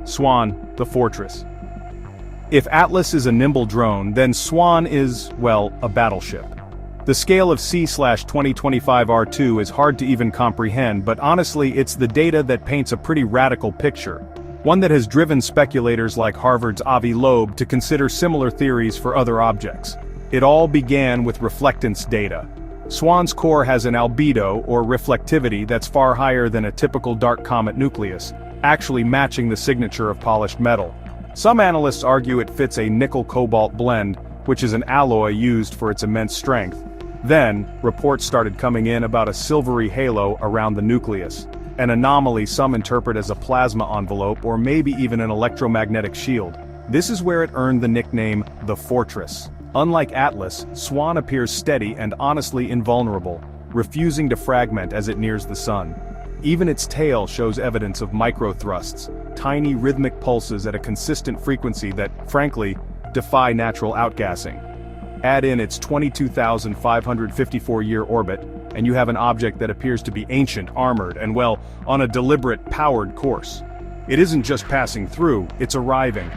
SWAN, the fortress. If Atlas is a nimble drone, then SWAN is, well, a battleship. The scale of C/2025 R2 is hard to even comprehend, but honestly it's the data that paints a pretty radical picture. One that has driven speculators like Harvard's Avi Loeb to consider similar theories for other objects. It all began with reflectance data. SWAN's core has an albedo, or reflectivity, that's far higher than a typical dark comet nucleus, actually matching the signature of polished metal. Some analysts argue it fits a nickel-cobalt blend, which is an alloy used for its immense strength. Then, reports started coming in about a silvery halo around the nucleus, an anomaly some interpret as a plasma envelope or maybe even an electromagnetic shield. This is where it earned the nickname, the Fortress. Unlike Atlas, SWAN appears steady and honestly invulnerable, refusing to fragment as it nears the sun. Even its tail shows evidence of microthrusts, tiny rhythmic pulses at a consistent frequency that, frankly, defy natural outgassing. Add in its 22,554-year orbit, and you have an object that appears to be ancient, armored, and well, on a deliberate, powered course. It isn't just passing through, it's arriving,